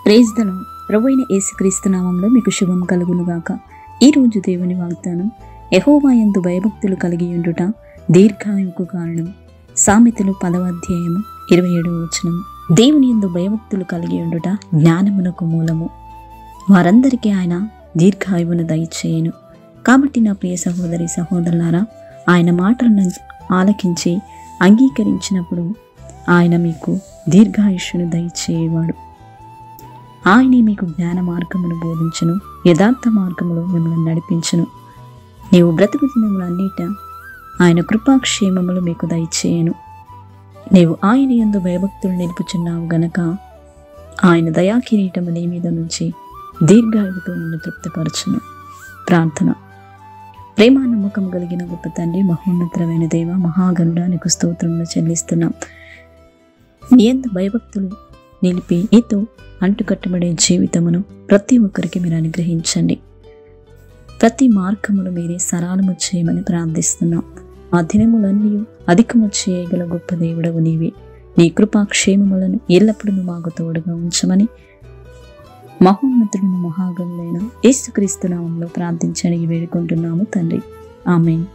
Praise the lord. ప్రభువైన యేసుక్రీస్తు నామములో మీకు శుభం కలుగును గాక. ఈ రోజు దేవుని వాగ్దానం, యెహోవా యందు భయభక్తులు కలిగి ఉండుట దీర్ఘాయువుకు కారణం. సామెతలు 10వ అధ్యాయము 27వ వచనం. దేవుని యందు భయభక్తులు కలిగి ఉండుట జ్ఞానమునకు మూలము. వారందరికీ ఆయన దీర్ఘాయువును దయచేయను. కాబట్టి నా ప్రియ సహోదరి సహోదరులారా, ఆయన మాటలను ఆలకించి అంగీకరించినప్పుడు ఆయన మీకు దీర్ఘాయుష్యును దయచేయవాడు. ఆయనే మీకు జ్ఞాన మార్గమును బోధించును, యథార్థ మార్గములో మిమ్మల్ని నడిపించును. నీవు బ్రతుకు దినములన్నిట ఆయన కృపాక్షేమములు మీకు దయచేయను. నీవు ఆయన యందు భయభక్తులు నిలుపుచున్నావు గనక ఆయన దయాకిరీటము నీ మీద నుంచి దీర్ఘాయువుతో నిన్ను తృప్తిపరచును. ప్రార్థన. ప్రేమ నమ్మకం కలిగిన గొప్ప తండ్రి, మహోన్నతమైన దేవ, మహాగణుడా, నీకు స్తోత్రములు చెల్లిస్తున్నాం. నీ యందు భయభక్తులు నిలిపి నీతో అంటుకట్టబడే జీవితమును ప్రతి ఒక్కరికి మీరు అనుగ్రహించండి. ప్రతి మార్గములు మీరే సరళము చేయమని ప్రార్థిస్తున్నాం. ఆ దినములన్నీ అధికము చేయగల గొప్ప దేవుడవు నీవే. నీ కృపాక్షేమములను ఎల్లప్పుడూ మాకు తోడుగా ఉంచమని మహోన్నతులను మహాగణులైన యేసుక్రీస్తు నామములో ప్రార్థించని వేడుకుంటున్నాము తండ్రి. ఆమేన్.